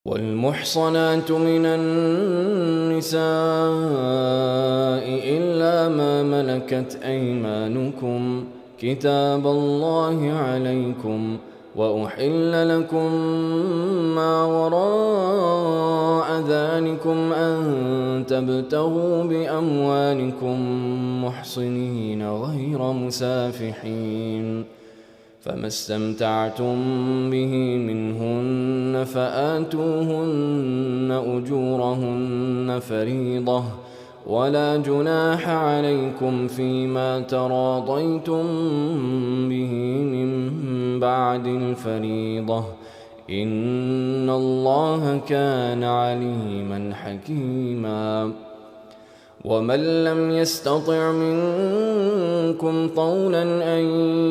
والمحصنات من النساء إلا ما ملكت أيمانكم كتاب الله عليكم، وأحل لكم ما وراء ذلكم أن تبتغوا بأموالكم محصنين غير مسافحين، فما استمتعتم به منهن فآتوهن أجورهن فريضة، ولا جناح عليكم فيما تراضيتم به من بعد الفريضة، إن الله كان عليما حكيما. ومن لم يستطع منكم طولا أن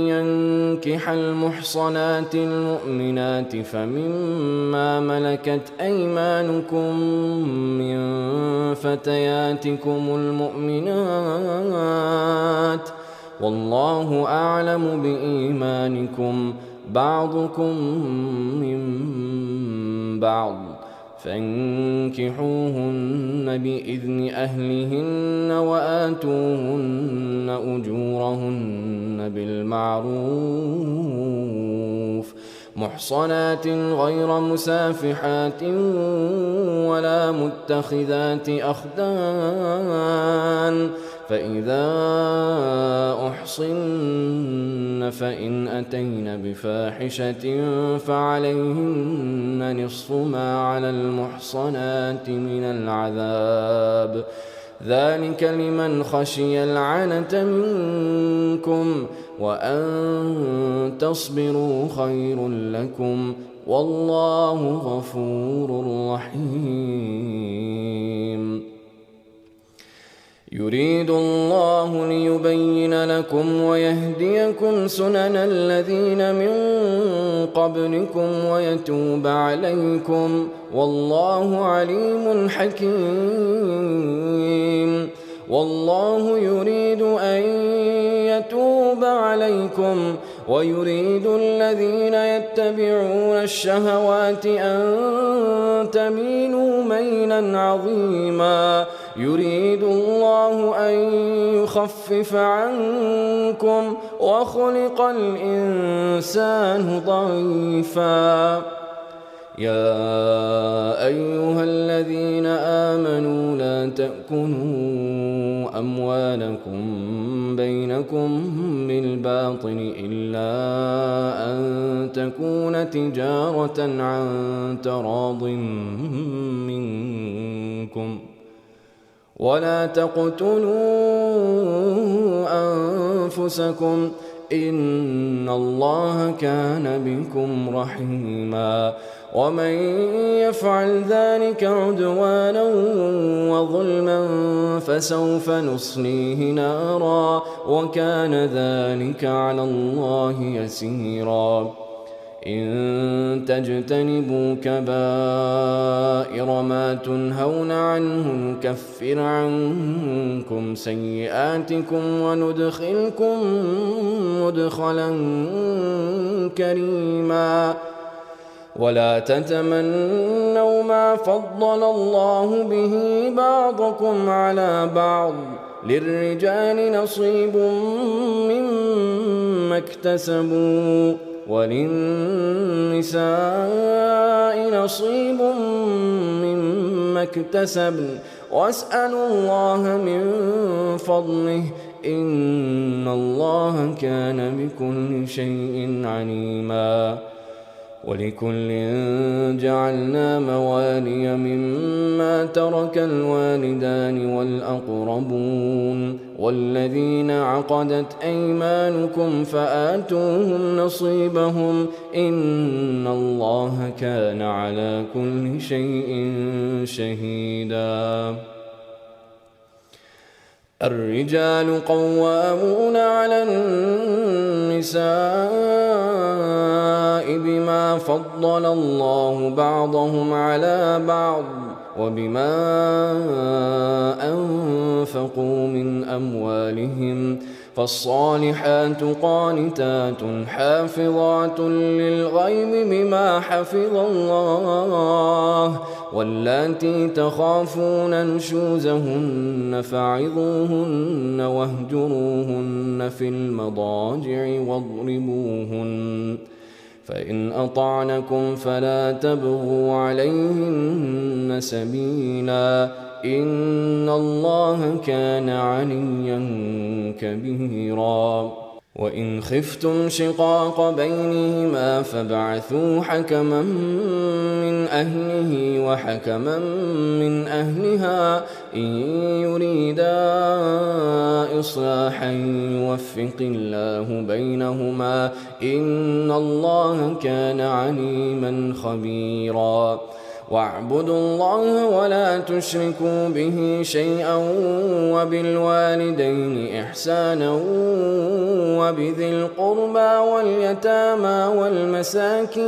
ينكح المحصنات المؤمنات فمما ملكت أيمانكم من فتياتكم المؤمنات، والله أعلم بإيمانكم بعضكم من بعض، فانكحوهن بإذن أهلهن وآتوهن أجورهن بالمعروف محصنات غير مسافحات ولا متخذات أخدان، فإذا أحصن فإن أتين بفاحشة فعليهن نصف ما على المحصنات من العذاب، ذلك لمن خشي العنة منكم، وأن تصبروا خير لكم، والله غفور رحيم. يريد الله ليبين لكم ويهديكم سنن الذين من قبلكم ويتوب عليكم، والله عليم حكيم. والله يريد أن يتوب عليكم ويريد الذين يتبعون الشهوات أن تميلوا ميلا عظيما، يريد الله أن يخفف عنكم وخلق الإنسان ضعيفا. يا أيها الذين آمنوا لا تأكلوا أموالكم بينكم بالباطل إلا أن تكون تجارة عن تراض منكم، ولا تقتلوا أنفسكم إن الله كان بكم رحيما، ومن يفعل ذلك عدوانا وظلما فسوف نصليه نارا، وكان ذلك على الله يسيرا. إن تجتنبوا كبائر ما تنهون عنه نكفر عنكم سيئاتكم وندخلكم مدخلا كريما. ولا تتمنوا ما فضل الله به بعضكم على بعض، للرجال نصيب مما اكتسبوا وللنساء نصيب مما اكتسبن، واسألوا الله من فضله إن الله كان بكل شيء عليما. ولكل جعلنا موالي مما ترك الوالدان والأقربون والذين عقدت أيمانكم فآتوهم نصيبهم إن الله كان على كل شيء شهيدا. الرجال قوامون على النساء بما فضل الله بعضهم على بعض وبما أنفقوا من أموالهم، فالصالحات قانتات حافظات للغيب بما حفظ الله واللاتي تخافون نشوزهن فعظوهن واهجروهن في المضاجع واضربوهن فإن أطعنكم فلا تبغوا عليهن سبيلا إن الله كان عليا كبيرا وإن خفتم شقاق بينهما فابعثوا حكما من أهله وحكما من أهلها إن يريدا إصلاحا يوفق الله بينهما إن الله كان عليما خبيرا واعبدوا الله ولا تشركوا به شيئا وبالوالدين إحسانا وبذي القربى واليتامى والمساكين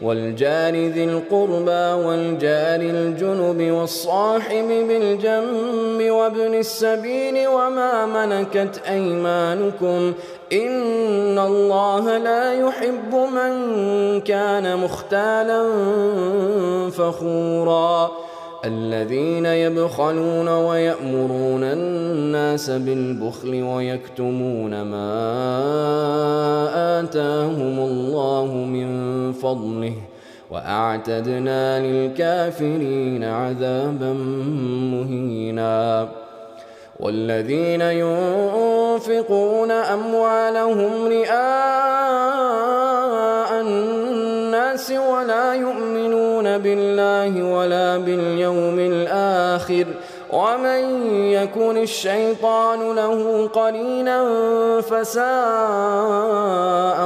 والجار ذي القربى والجار الجنب والصاحب بالجنب وابن السبيل وما ملكت أيمانكم إن الله لا يحب من كان مختالا فخورا الذين يبخلون ويأمرون الناس بالبخل ويكتمون ما آتاهم الله من فضله وأعتدنا للكافرين عذابا مهينا والذين ينفقون أموالهم رئاء الناس ولا يؤمنون بالله ولا باليوم الآخر ومن يكن الشيطان له قرينا فساء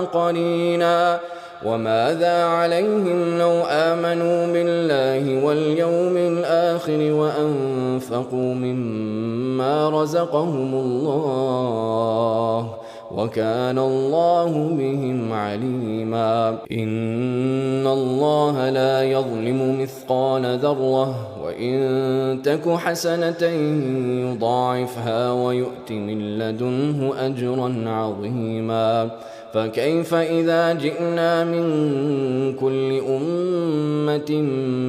قرينا وماذا عليهم لو آمنوا بالله واليوم الآخر وأنفقوا مما رزقهم الله وكان الله بهم عليما إن الله لا يظلم مثقال ذرة وإن تك حسنة يضاعفها ويؤت من لدنه أجرا عظيما فكيف إذا جئنا من كل أمة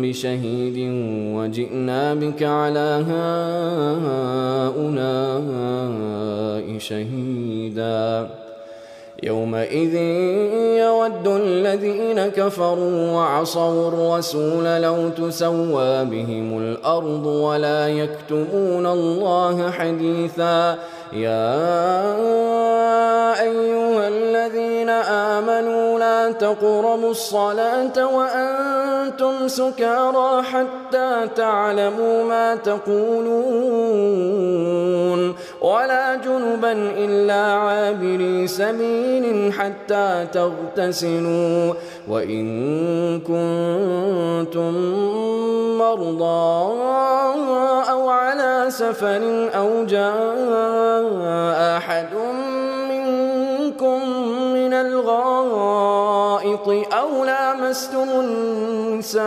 بشهيد وجئنا بك على هؤلاء شهيدا يومئذ يود الذين كفروا وعصوا الرسول لو تسوى بهم الأرض ولا يكتمون الله حديثا يا أيها الذين آمنوا لا تقربوا الصلاة وأنتم سكارى حتى تعلموا ما تقولون ولا جنبا إلا عابري سبيل حتى تغتسلوا وإن كنتم مرضى أو على سفر أو جاء أحد منكم من الغائط أو لامستم النساء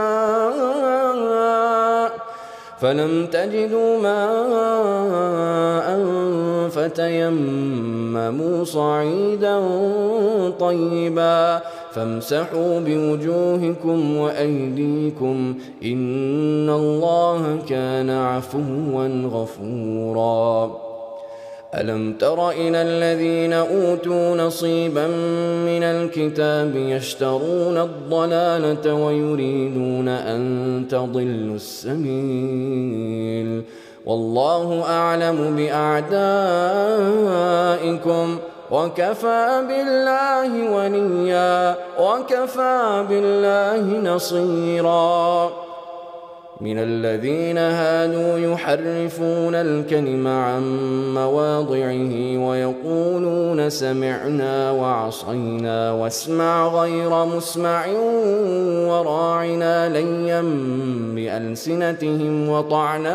فلم تجدوا ماء فتيمموا صعيدا طيبا فامسحوا بوجوهكم وأيديكم إن الله كان عفوا غفورا ألم تر إلى الذين أوتوا نصيبا من الكتاب يشترون الضلالة ويريدون أن تضلوا السبيل والله أعلم بأعدائكم وكفى بالله وليا وكفى بالله نصيرا من الذين هادوا يحرفون الكلم عن مواضعه ويقولون سمعنا وعصينا واسمع غير مسمع وراعنا ليا بألسنتهم وطعنا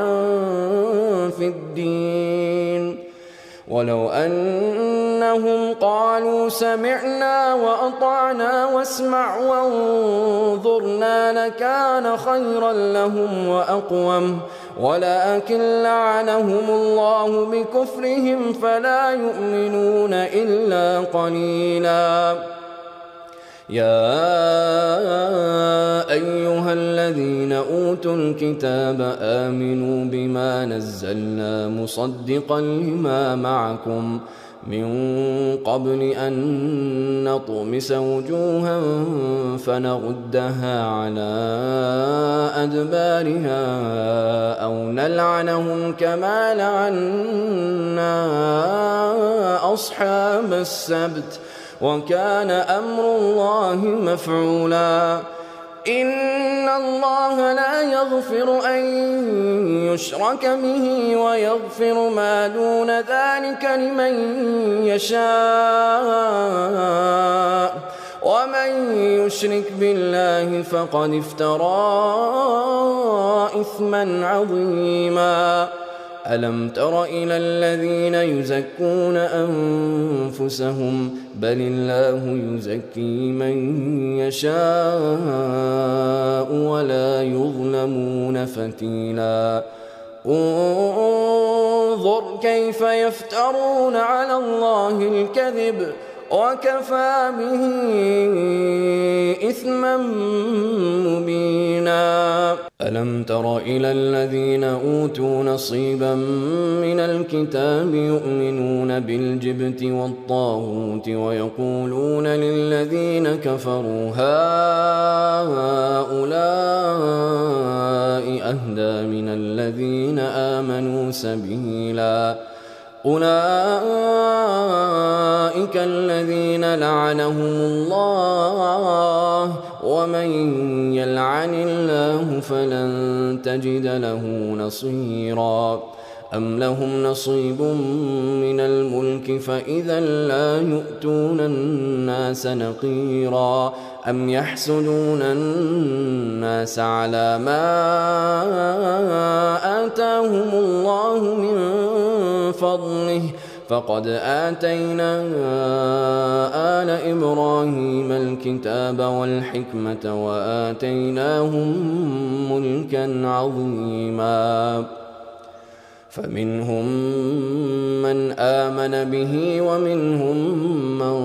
في الدين ولو أنهم قالوا سمعنا وأطعنا واسمع وانظرنا لكان خيرا لهم ولكن لعنهم الله بكفرهم فلا يؤمنون إلا قليلا. يا أيها الذين أوتوا الكتاب آمنوا بما نزلنا مصدقا لما معكم من قبل أن نطمس وجوها فنردها على أدبارها أو نلعنهم كما لعنا أصحاب السبت وكان أمر الله مفعولا. إن الله لا يغفر أن يشرك به ويغفر ما دون ذلك لمن يشاء ومن يشرك بالله فقد افترى إثما عظيما. ألم تر إلى الذين يزكون أنفسهم بل الله يزكي من يشاء ولا يظلمون فتيلا. انظر كيف يفترون على الله الكذب وكفى به إثما مبينا. ألم تر إلى الذين أوتوا نصيبا من الكتاب يؤمنون بالجبت والطاغوت ويقولون للذين كفروا هؤلاء أهدى من الذين آمنوا سبيلا. أولئك الذين لعنهم الله ومن يلعن الله فلن تجد له نصيرا. أم لهم نصيب من الملك فإذا لا يؤتون الناس نقيرا. أم يحسدون الناس على ما آتاهم الله من فضله فقد آتينا آل إبراهيم الكتاب والحكمة وآتيناهم ملكا عظيما. فمنهم من آمن به ومنهم من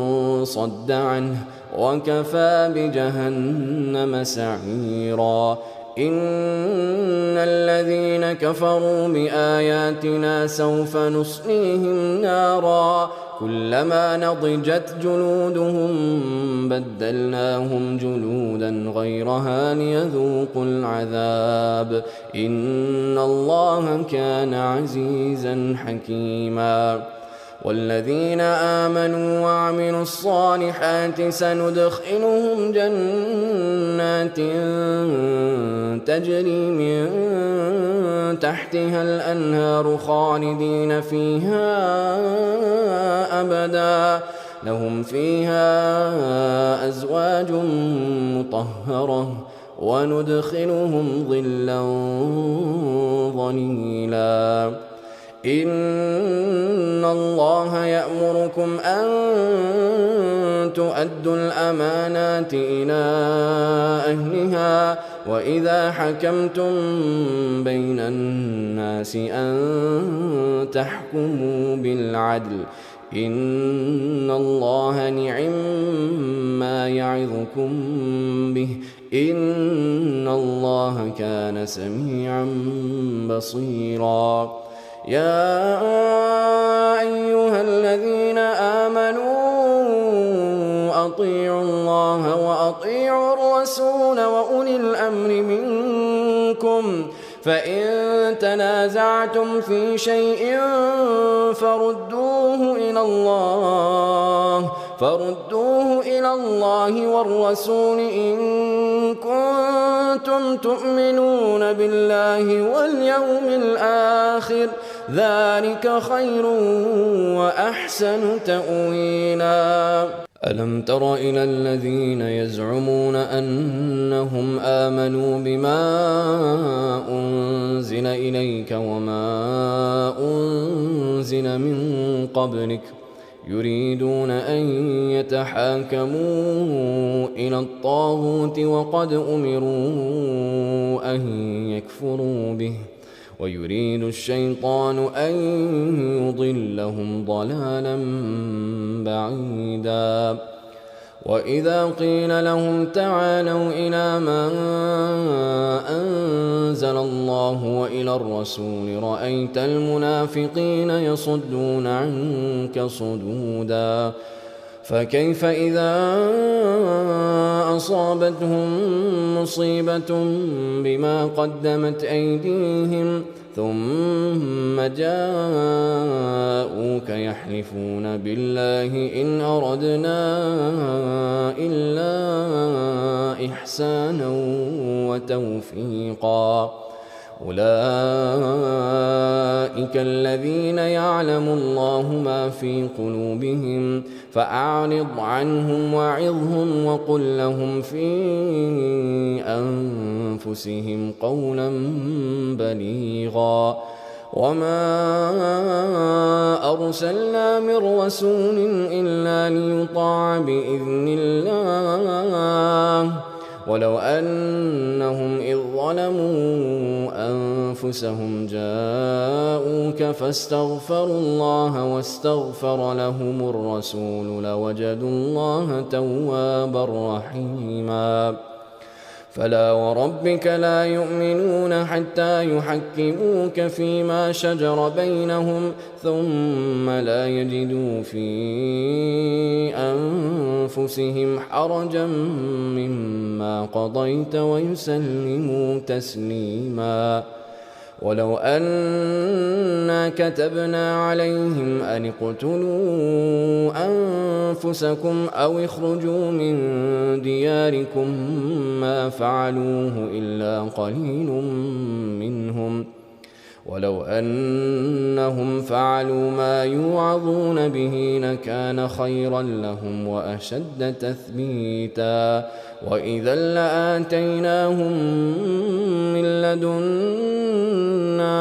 صد عنه وكفى بجهنم سعيرا. إن الذين كفروا بآياتنا سوف نصليهم نارا كلما نضجت جلودهم بدلناهم جلودا غيرها ليذوقوا العذاب إن الله كان عزيزا حكيما. والذين آمنوا وعملوا الصالحات سندخلهم جنات تجري من تحتها الأنهار خالدين فيها أبدا لهم فيها أزواج مطهرة وندخلهم ظلا ظليلا. إن الله يأمركم أن تؤدوا الأمانات إلى أهلها وإذا حكمتم بين الناس أن تحكموا بالعدل إن الله نعم ما يعظكم به إن الله كان سميعا بصيرا. يا أيها الذين آمنوا أطيعوا الله وأطيعوا الرسول وأولي الأمر منكم فإن تنازعتم في شيء فردوه إلى الله والرسول إن كنتم تؤمنون بالله واليوم الآخر ذلك خير وأحسن تأويلا. ألم تر إلى الذين يزعمون أنهم آمنوا بما أنزل إليك وما أنزل من قبلك يريدون أن يتحاكموا إلى الطاغوت وقد أمروا أن يكفروا به ويريد الشيطان أن يضلهم ضلالا بعيدا. وإذا قيل لهم تعالوا إلى ما أنزل الله وإلى الرسول رأيت المنافقين يصدون عنك صدودا. فكيف إذا أصابتهم مصيبة بما قدمت أيديهم ثم جاءوك يحلفون بالله إن أردنا إلا إحسانا وتوفيقا أولئك الذين يعلم الله ما في قلوبهم فأعرض عنهم وعظهم وقل لهم في أنفسهم قولا بليغا. وما أرسلنا من رسول إلا ليطاع بإذن الله ولو أنهم إذ ظلموا أنفسهم جاءوك فاستغفروا الله واستغفر لهم الرسول لوجدوا الله توابا رحيما. فلا وربك لا يؤمنون حتى يحكموك فيما شجر بينهم ثم لا يجدوا في أنفسهم حرجا مما قضيت ويسلموا تسليما. ولو أنا كتبنا عليهم أن اقتلوا أنفسكم أو اخرجوا من دياركم ما فعلوه إلا قليل منهم ولو أنهم فعلوا ما يوعظون به لكان خيرا لهم وأشد تثبيتا. وإذا لآتيناهم من لدنا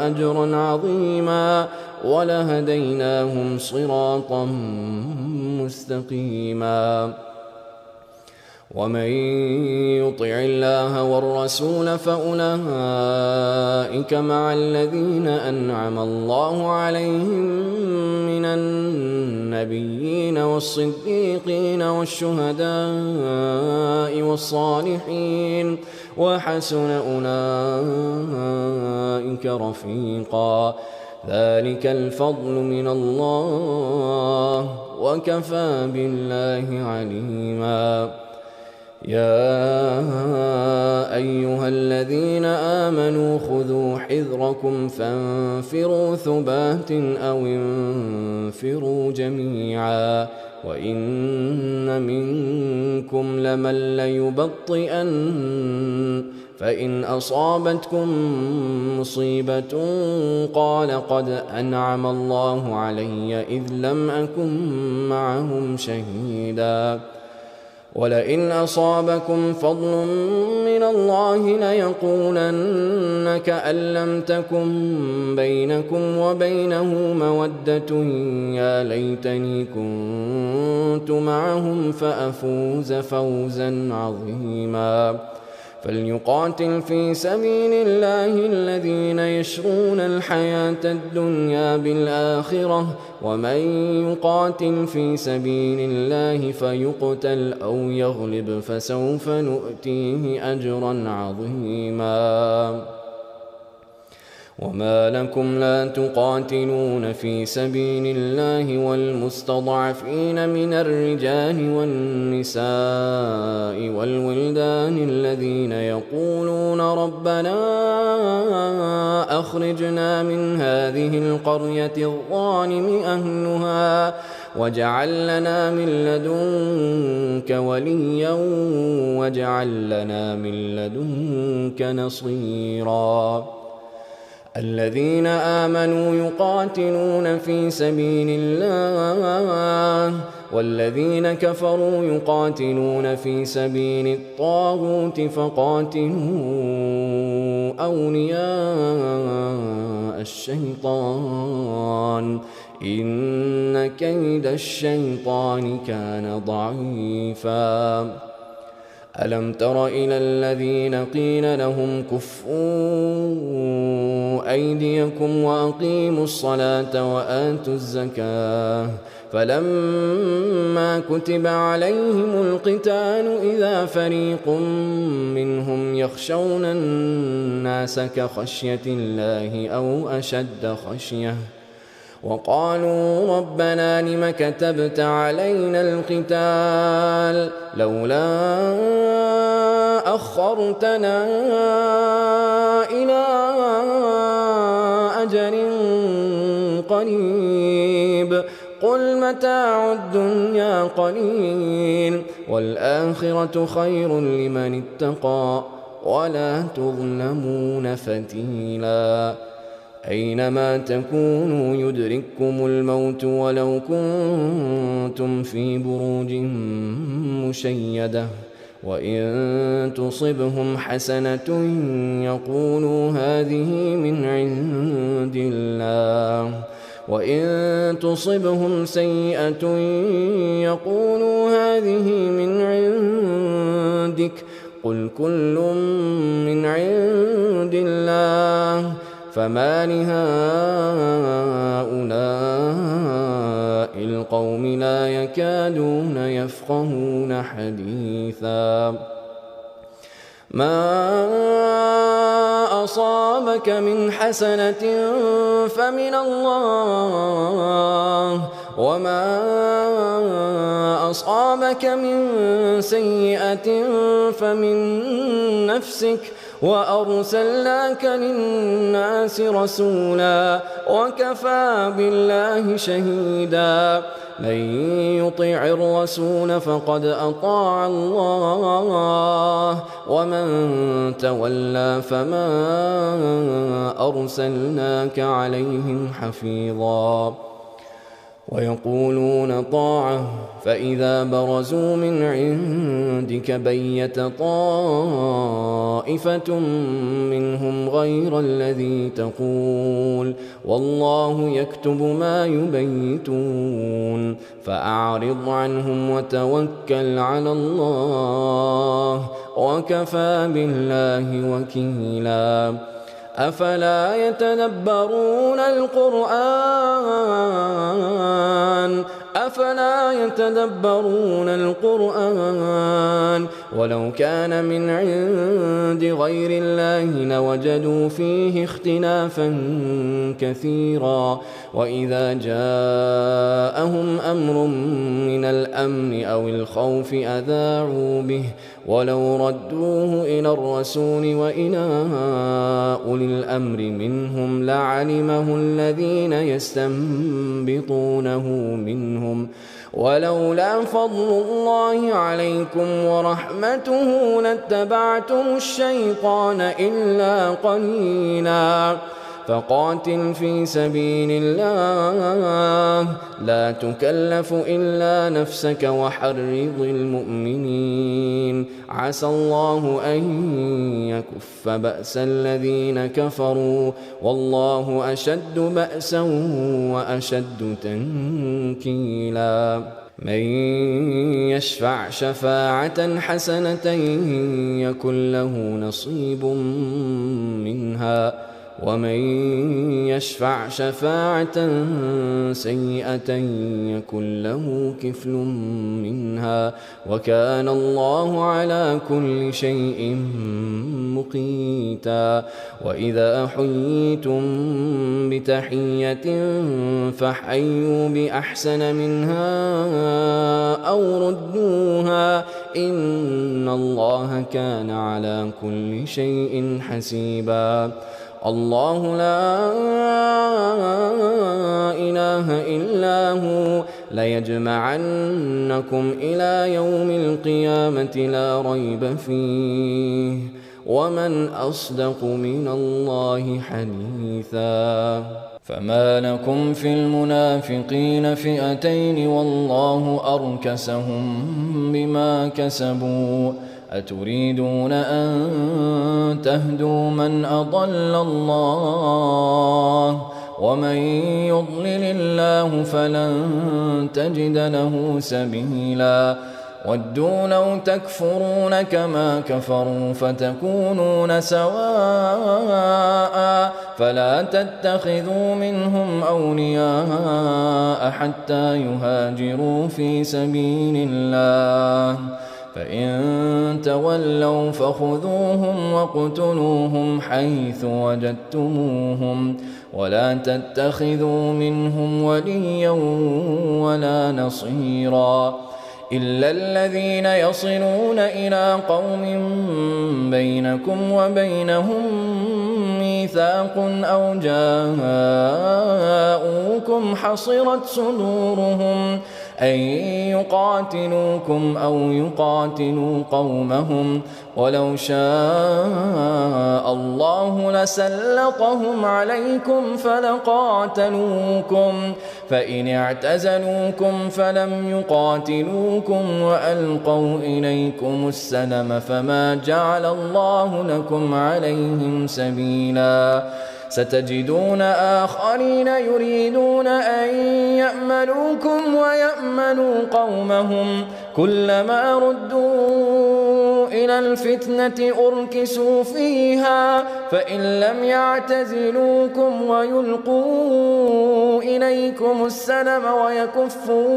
أجرا عظيما ولهديناهم صراطا مستقيما. ومن يطع الله والرسول فأولئك مع الذين أنعم الله عليهم من النبيين والصديقين والشهداء والصالحين وحسن أولئك رفيقا. ذلك الفضل من الله وكفى بالله عليما. يا أيها الذين آمنوا خذوا حذركم فانفروا ثبات أو انفروا جميعا وإن منكم لمن ليبطئن فإن أصابتكم مصيبة قال قد أنعم الله علي إذ لم أكن معهم شهيدا. ولئن أصابكم فضل من الله ليقولن كأن لم تكن بينكم وبينه مودة يا ليتني كنت معهم فأفوز فوزا عظيما. فليقاتل في سبيل الله الذين يشرون الحياة الدنيا بالآخرة ومن يقاتل في سبيل الله فيقتل أو يغلب فسوف نؤتيه أجرا عظيما. وما لكم لا تقاتلون في سبيل الله والمستضعفين من الرجال والنساء والولدان الذين يقولون ربنا أخرجنا من هذه القرية الظالم أهلها واجعل لنا من لدنك وليا واجعل لنا من لدنك نصيرا. الذين آمنوا يقاتلون في سبيل الله والذين كفروا يقاتلون في سبيل الطاغوت فقاتلوا أولياء الشيطان إن كيد الشيطان كان ضعيفا. ألم تر إلى الذين قيل لهم كفوا أيديكم وأقيموا الصلاة وآتوا الزكاة فلما كتب عليهم القتال إذا فريق منهم يخشون الناس كخشية الله أو أشد خشية وقالوا ربنا لم كتبت علينا القتال لولا أخرتنا إلى أجل قريب قل متاع الدنيا قليل والآخرة خير لمن اتقى ولا تظلمون فتيلا أينما تكونوا يدرككم الموت ولو كنتم في بروج مشيدة وإن تصبهم حسنة يقولوا هذه من عند الله وإن تصبهم سيئة يقولوا هذه من عندك قل كل من عند الله فما لهؤلاء القوم لا يكادون يفقهون حديثا ما أصابك من حسنة فمن الله وما أصابك من سيئة فمن نفسك وأرسلناك للناس رسولا وكفى بالله شهيدا من يطع الرسول فقد أطاع الله ومن تولى فما أرسلناك عليهم حفيظا ويقولون طاعة فإذا برزوا من عندك بيت طائفة منهم غير الذي تقول والله يكتب ما يبيتون فأعرض عنهم وتوكل على الله وكفى بالله وكيلا أفلا يتدبرون القرآن ولو كان من عند غير الله لوجدوا فيه اختلافا كثيرا وإذا جاءهم أمر من الأمن أو الخوف أذاعوا به ولو ردوه إلى الرسول وإلى أولي الأمر منهم لعلمه الذين يستنبطونه منهم ولولا فضل الله عليكم ورحمته لاتبعتم الشيطان إلا قليلا فقاتل في سبيل الله لا تكلف إلا نفسك وحرض المؤمنين عسى الله أن يكف بأس الذين كفروا والله أشد بأسا وأشد تنكيلا من يشفع شفاعة حسنة يكن له نصيب منها ومن يشفع شفاعة سيئة يكن له كفل منها وكان الله على كل شيء مقيتا وإذا حييتم بتحية فحيوا بأحسن منها أو ردوها إن الله كان على كل شيء حسيبا الله لا إله إلا هو ليجمعنكم إلى يوم القيامة لا ريب فيه ومن أصدق من الله حديثا فما لكم في المنافقين فئتين والله أركسهم بما كسبوا أتريدون أن تهدوا من أضل الله ومن يضلل الله فلن تجد له سبيلا ودوا لو تكفرون كما كفروا فتكونون سواء فلا تتخذوا منهم أولياء حتى يهاجروا في سبيل الله فإن تولوا فخذوهم واقتلوهم حيث وجدتموهم ولا تتخذوا منهم وليا ولا نصيرا إلا الذين يصلون إلى قوم بينكم وبينهم ميثاق أو جاءوكم حصرت صدورهم أن يقاتلوكم أو يقاتلوا قومهم ولو شاء الله لسلطهم عليكم فلقاتلوكم فإن اعتزلوكم فلم يقاتلوكم وألقوا إليكم السلم فما جعل الله لكم عليهم سبيلا ستجدون آخرين يريدون أن يأمنوكم ويأمنوا قومهم كلما ردوا إلى الفتنة أركسوا فيها فإن لم يعتزلوكم ويلقوا إليكم السلم ويكفوا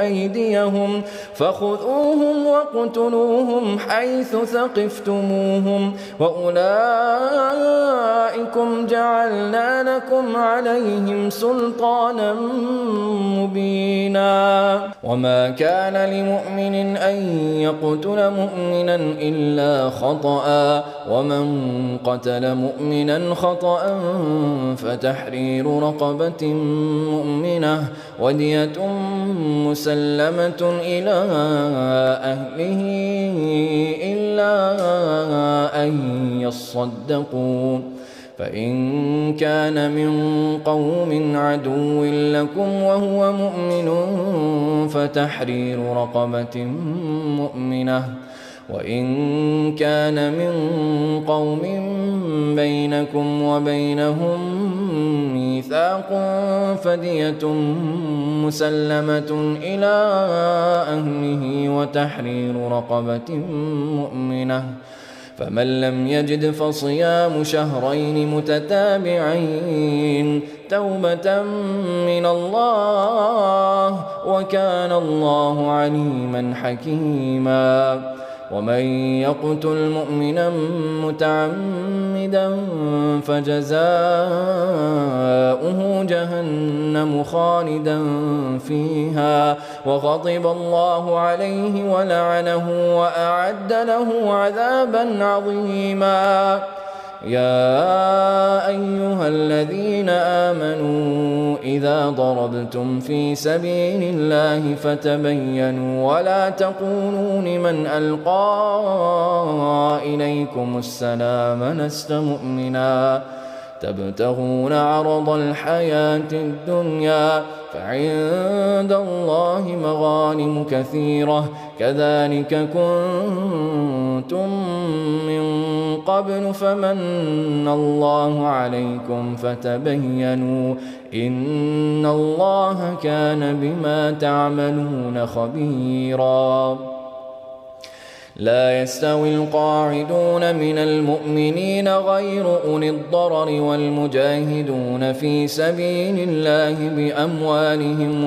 أيديهم فخذوهم واقتلوهم حيث ثقفتموهم وأولئكم جعلنا لكم عليهم سلطانا مبينا وما كان لمؤمن أن يقتل مؤمنا إلا خطأ ومن قتل مؤمنا خطأ فتحرير رقبة مؤمنة ودية مسلمة إلى أهله إلا أن يصدقوا فإن كان من قوم عدو لكم وهو مؤمن فتحرير رقبة مؤمنة وإن كان من قوم بينكم وبينهم ميثاق فدية مسلمة إلى أهله وتحرير رقبة مؤمنة فمن لم يجد فصيام شهرين متتابعين توبة من الله وكان الله عليما حكيما ومن يقتل مؤمنا متعمدا فجزاؤه جهنم خالدا فيها وغضب الله عليه ولعنه وأعد له عذابا عظيما يا أيها الذين آمنوا إذا ضربتم في سبيل الله فتبينوا ولا تقولوا لمن ألقى إليكم السلام لست مؤمنا تبتغون عرض الحياة الدنيا فعند الله مغانم كثيرة كذلك كنتم من قبل فمن الله عليكم فتبينوا إن الله كان بما تعملون خبيرا لا يستوي القاعدون من المؤمنين غير أولي الضرر والمجاهدون في سبيل الله بأموالهم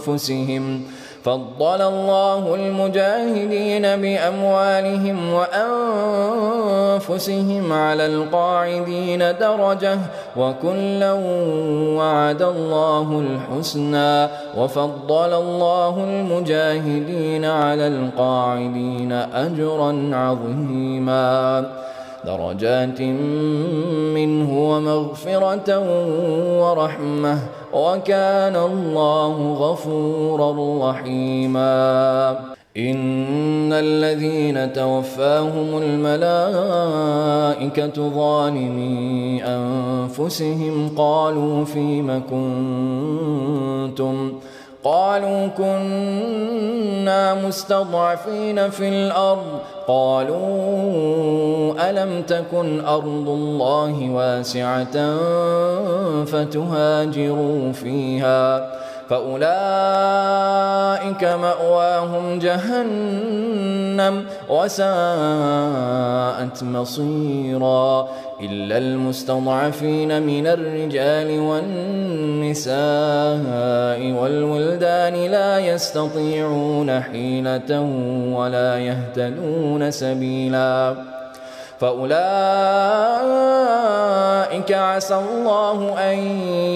وأنفسهم فضل الله المجاهدين بأموالهم وأنفسهم على القاعدين درجة وكلا وعد الله الحسنى وفضل الله المجاهدين على القاعدين أجرا عظيما درجات منه ومغفرة ورحمة وكان الله غفورا رحيما إن الذين توفاهم الملائكة ظالمي أنفسهم قالوا فيم كنتم قالوا كنا مستضعفين في الأرض قالوا ألم تكن أرض الله واسعة فتهاجروا فيها فأولئك مأواهم جهنم وساءت مصيرا إلا المستضعفين من الرجال والنساء والولدان لا يستطيعون حيلة ولا يهتدون سبيلا فأولئك عسى الله أن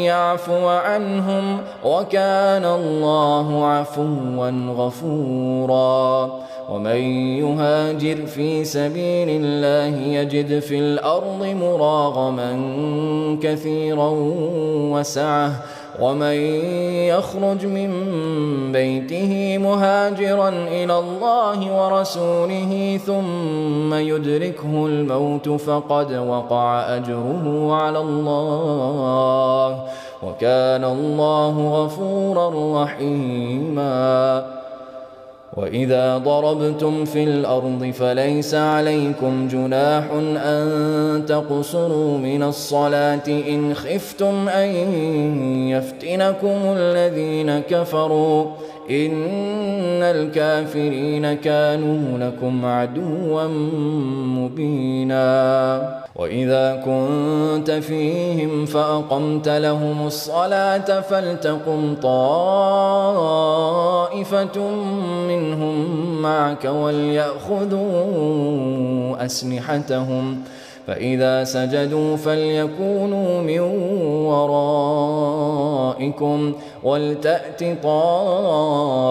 يعفو عنهم وكان الله عفوا غفورا ومن يهاجر في سبيل الله يجد في الأرض مراغما كثيرا وسعة ومن يخرج من بيته مهاجرا إلى الله ورسوله ثم يدركه الموت فقد وقع أجره على الله وكان الله غفورا رحيما وإذا ضربتم في الأرض فليس عليكم جناح أن تقصروا من الصلاة إن خفتم أن يفتنكم الذين كفروا إن الكافرين كانوا لكم عدوا مبينا وإذا كنت فيهم فأقمت لهم الصلاة فلتقم طائفة منهم معك وليأخذوا أسلحتهم فإذا سجدوا فليكونوا من ورائكم ولتأت طائفة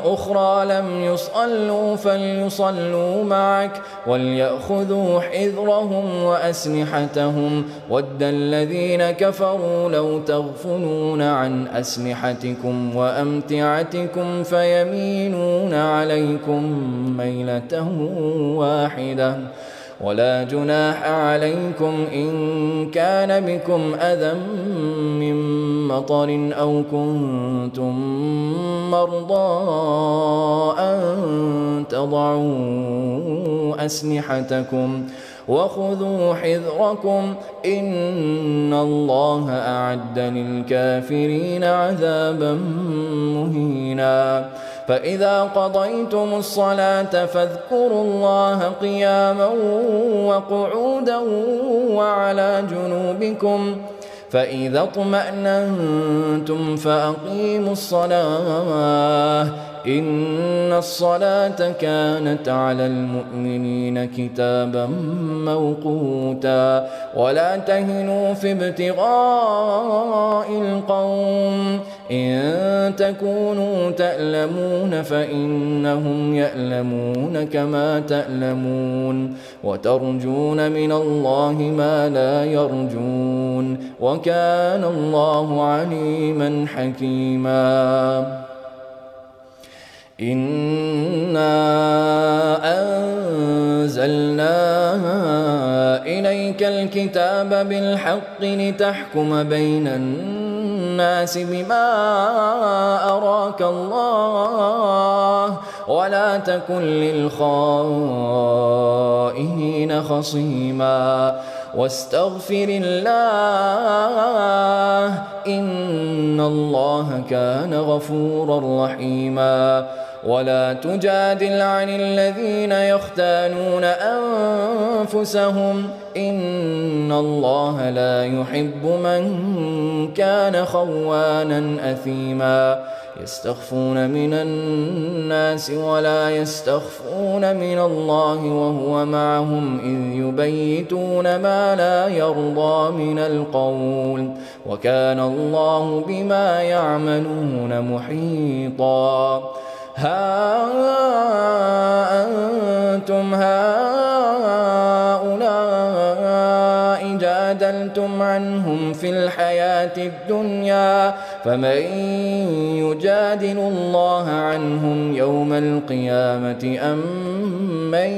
أخرى لم يصلوا فليصلوا معك وليأخذوا حذرهم وأسلحتهم ود الذين كفروا لو تغفلون عن أسلحتكم وأمتعتكم فيميلون عليكم ميلة واحدة ولا جناح عليكم إن كان بكم أذى من مطر أو كنتم مرضى أن تضعوا أسلحتكم وخذوا حذركم إن الله أعد للكافرين عذابا مهينا فإذا قضيتم الصلاة فاذكروا الله قياما وقعودا وعلى جنوبكم فإذا اطمأننتم فأقيموا الصلاة إن الصلاة كانت على المؤمنين كتابا موقوتا ولا تهنوا في ابتغاء القوم إن تكونوا تألمون فإنهم يألمون كما تألمون وترجون من الله ما لا يرجون وكان الله عليما حكيما إنا أنزلنا إليك الكتاب بالحق لتحكم بين الناس بما أراك الله ولا تكن للخائنين خصيما واستغفر الله إن الله كان غفورا رحيما ولا تجادل عن الذين يختانون أنفسهم إن الله لا يحب من كان خوانا أثيما يستخفون من الناس ولا يستخفون من الله وهو معهم إذ يبيتون ما لا يرضى من القول وكان الله بما يعملون محيطا ها أنتم هؤلاء جادلتم عنهم في الحياة الدنيا فمن يجادل الله عنهم يوم القيامة أم من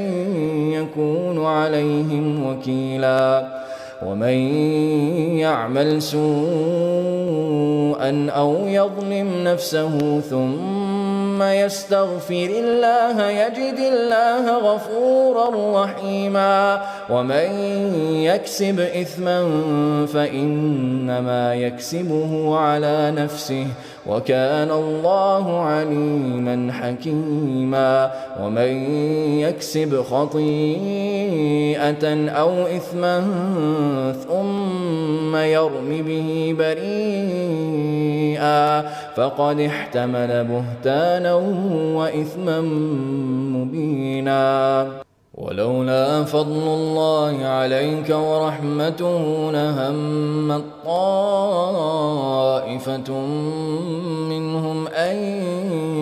يكون عليهم وكيلا ومن يعمل سوءا أو يظلم نفسه ثم ثم يستغفر الله يجد الله غفورا رحيما ومن يكسب إثما فإنما يكسبه على نفسه وكان الله عليما حكيما ومن يكسب خطيئة أو إثما ثم يرم به بريئا فقد احتمل بهتانا وإثما مبينا ولولا فضل الله عليك ورحمته لهمت طائفة منهم أن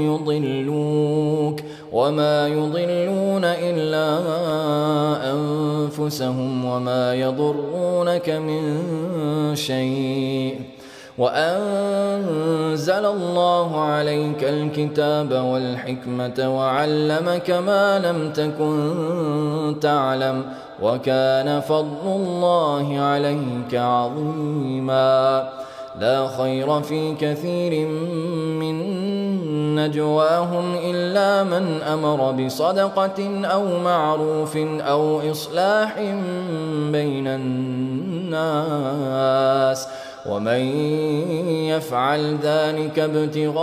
يضلوك وما يضلون إلا أنفسهم وما يضرونك من شيء وأنزل الله عليك الكتاب والحكمة وعلمك ما لم تكن تعلم وكان فضل الله عليك عظيما لا خير في كثير من نجواهم إلا من أمر بصدقة أو معروف أو إصلاح بين الناس ومن يفعل ذلك ابتغاء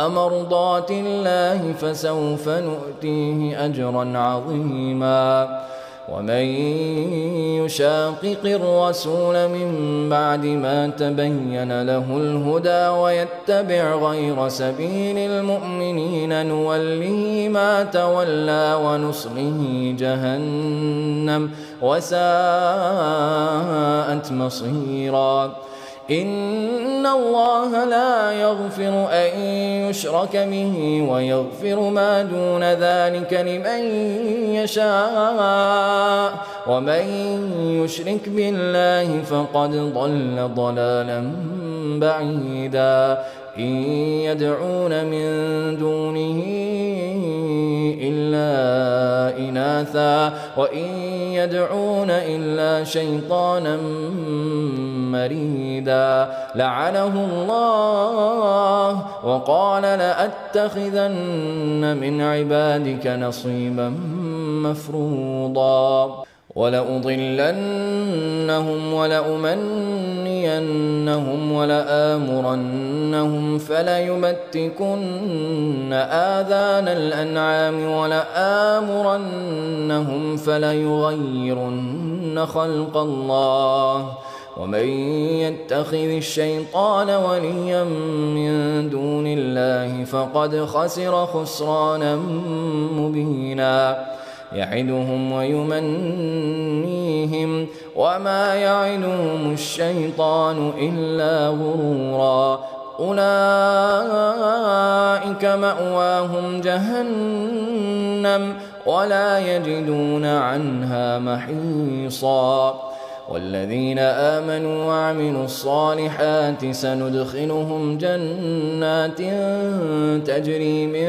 مرضات الله فسوف نؤتيه أجرا عظيما ومن يشاقق الرسول من بعد ما تبين له الهدى ويتبع غير سبيل المؤمنين نوله ما تولى ونصله جهنم وساءت مصيرا إن الله لا يغفر أن يشرك به ويغفر ما دون ذلك لمن يشاء ومن يشرك بالله فقد ضل ضلالا بعيدا إن يدعون من دونه إلا إناثا وإن يدعون إلا شيطانا مريدا لعنه الله وقال لأتخذن من عبادك نصيبا مفروضا ولأضلنهم ولأمنينهم ولآمرنهم فليبتكن آذان الأنعام ولآمرنهم فليغيرن خلق الله ومن يتخذ الشيطان وليا من دون الله فقد خسر خسرانا مبينا يعدهم ويمنيهم وما يعدهم الشيطان إلا غرورا أولئك مأواهم جهنم ولا يجدون عنها محيصا والذين آمنوا وعملوا الصالحات سندخلهم جنات تجري من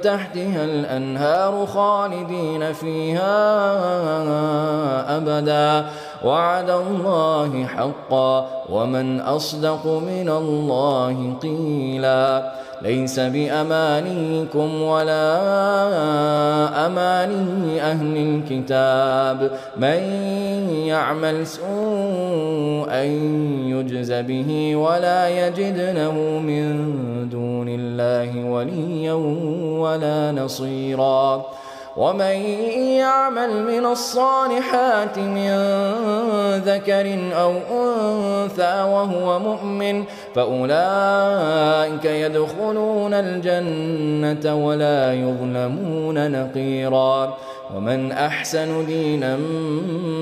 تحتها الأنهار خالدين فيها أبدا وعد الله حقا ومن أصدق من الله قيلا ليس بأمانيكم ولا أماني أهل الكتاب من يعمل سوءا يجز به ولا يجد له من دون الله وليا ولا نصيرا ومن يعمل من الصالحات من ذكر أو أنثى وهو مؤمن فأولئك يدخلون الجنة ولا يظلمون نقيرا ومن أحسن دينا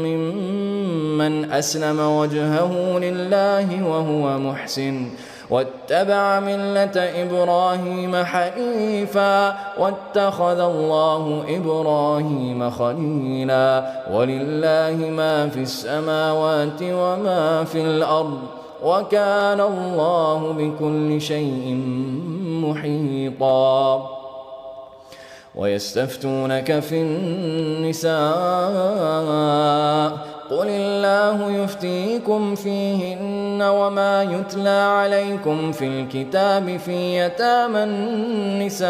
ممن أسلم وجهه لله وهو محسن واتبع ملة إبراهيم حنيفا واتخذ الله إبراهيم خليلا ولله ما في السماوات وما في الأرض وكان الله بكل شيء محيطا ويستفتونك في النساء قل الله يفتيكم فيهن وما يتلى عليكم في الكتاب في يتامى النساء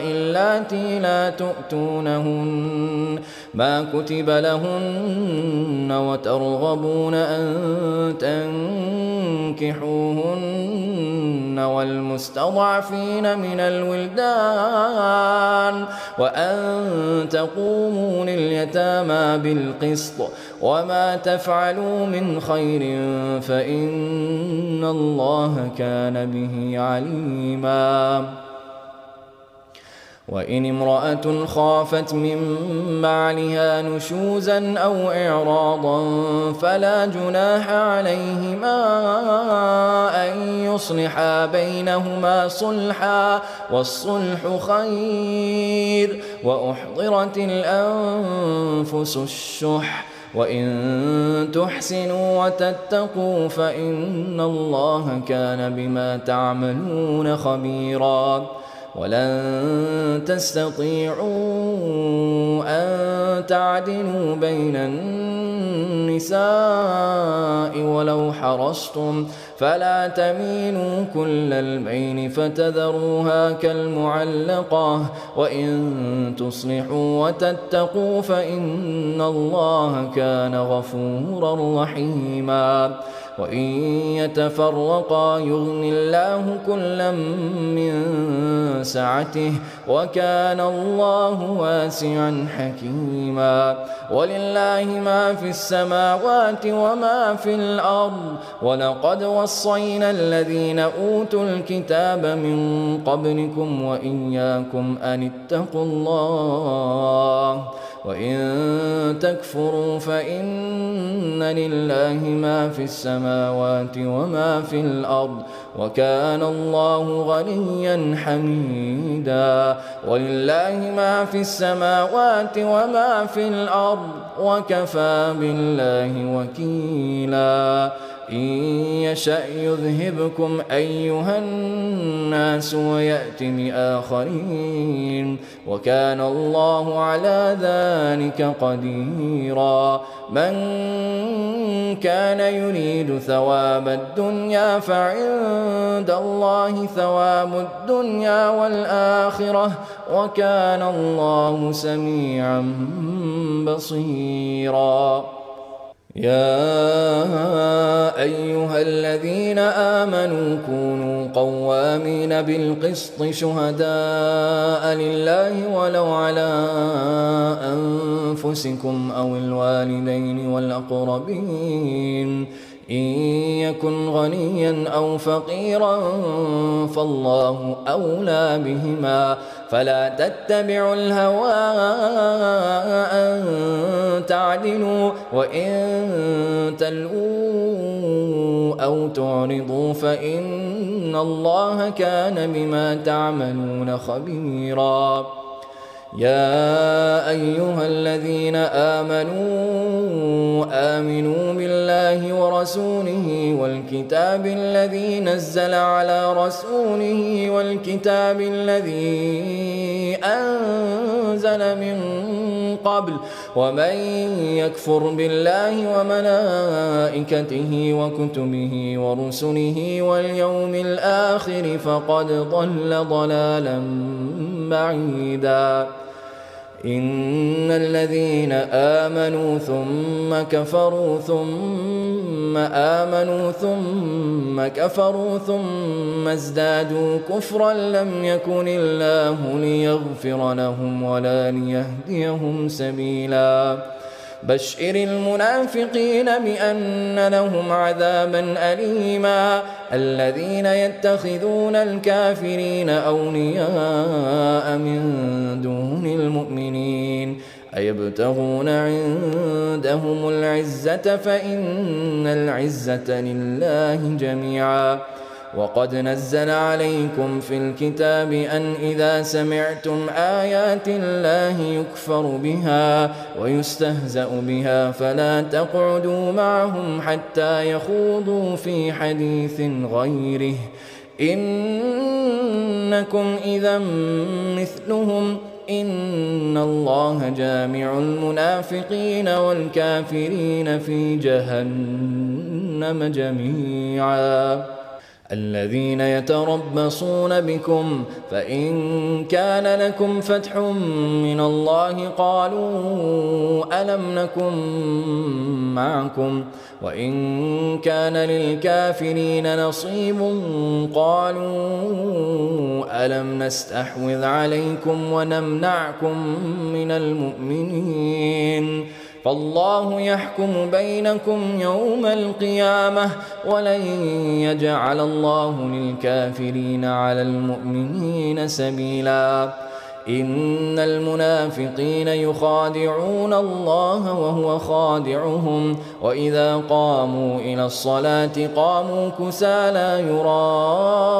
اللاتي لا تؤتونهن ما كتب لهن وترغبون أن تنكحوهن والمستضعفين من الولدان وأن تقوموا لليتامى بالقسط وما تفعلوا من خير فإن الله كان به عليما. وإن امرأة خافت من بعلها نشوزا أو إعراضا فلا جناح عليهما أن يصلحا بينهما صلحا والصلح خير وأحضرت الأنفس الشح وإن تحسنوا وتتقوا فإن الله كان بما تعملون خبيرا. ولن تستطيعوا أن تعدلوا بين النساء ولو حرصتم فلا تميلوا كل الميل فتذروها كالمعلقة وإن تصلحوا وتتقوا فإن الله كان غفورا رحيما. وإن يتفرقا يغني الله كلا من سعته وكان الله واسعا حكيما. ولله ما في السماوات وما في الأرض ولقد وصينا الذين أوتوا الكتاب من قبلكم وإياكم أن اتقوا الله وإن تكفروا فإن لله ما في السماوات وما في الأرض وكان الله غنيا حميدا. ولله ما في السماوات وما في الأرض وكفى بالله وكيلا. إن يشأ يذهبكم أيها الناس ويأت بآخرين وكان الله على ذلك قديرا. من كان يريد ثواب الدنيا فعند الله ثواب الدنيا والآخرة وكان الله سميعا بصيرا. يا أيها الذين آمنوا كونوا قوامين بالقسط شهداء لله ولو على أنفسكم أو الوالدين والأقربين إن يكن غنيا أو فقيرا فالله أولى بهما فلا تتبعوا الهوى أن تعدلوا وإن تلؤوا أو تعرضوا فإن الله كان بما تعملون خبيرا. يا أيها الذين آمنوا بالله ورسوله والكتاب الذي نزل على رسوله والكتاب الذي أنزل من قبل ومن يكفر بالله وملائكته وكتبه ورسله واليوم الآخر فقد ضل ضلالا بعيدا. إن الذين آمنوا ثم كفروا ثم آمنوا ثم كفروا ثم ازدادوا كفرا لم يكن الله ليغفر لهم ولا ليهديهم سبيلا. بشر المنافقين بأن لهم عذابا أليما. الذين يتخذون الكافرين أولياء من دون المؤمنين أيبتغون عندهم العزة فإن العزة لله جميعا. وقد نزل عليكم في الكتاب أن إذا سمعتم آيات الله يكفر بها ويستهزأ بها فلا تقعدوا معهم حتى يخوضوا في حديث غيره إنكم إذا مثلهم إن إن الله جامع المنافقين والكافرين في جهنم جميعا. الذين يتربصون بكم فإن كان لكم فتح من الله قالوا ألم نكن معكم وإن كان للكافرين نصيب قالوا ألم نستحوذ عليكم ونمنعكم من المؤمنين فالله يحكم بينكم يوم القيامة ولن يجعل الله للكافرين على المؤمنين سبيلا. إن المنافقين يخادعون الله وهو خادعهم وإذا قاموا إلى الصلاة قاموا كسالى يراءون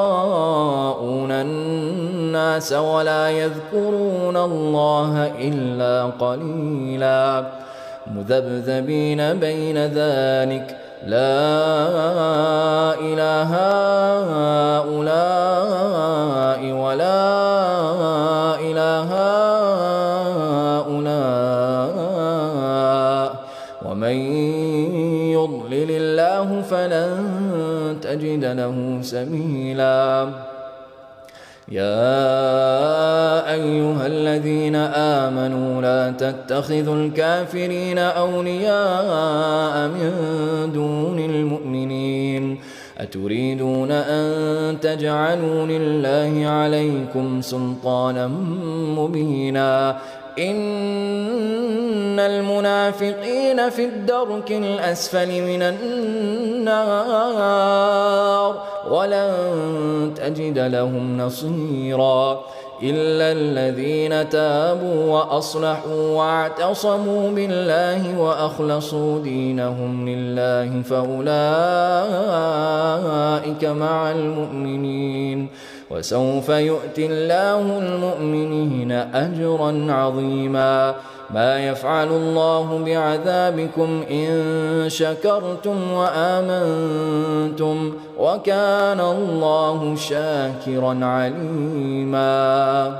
الناس ولا يذكرون الله إلا قليلا مذبذبين بين ذلك لا إله هؤلاء ولا إله هؤلاء ومن يضلل الله فلن تجد له سبيلا. يا أيها الذين آمنوا لا تتخذوا الكافرين أولياء من دون المؤمنين أتريدون أن تجعلوا لله عليكم سلطانا مبينا إن المنافقين في الدرك الأسفل من النار ولن تجد لهم نصيرا إلا الذين تابوا وأصلحوا واعتصموا بالله وأخلصوا دينهم لله فأولئك مع المؤمنين وسوف يؤتي الله المؤمنين أجرا عظيما. ما يفعل الله بعذابكم إن شكرتم وآمنتم وكان الله شاكرا عليما.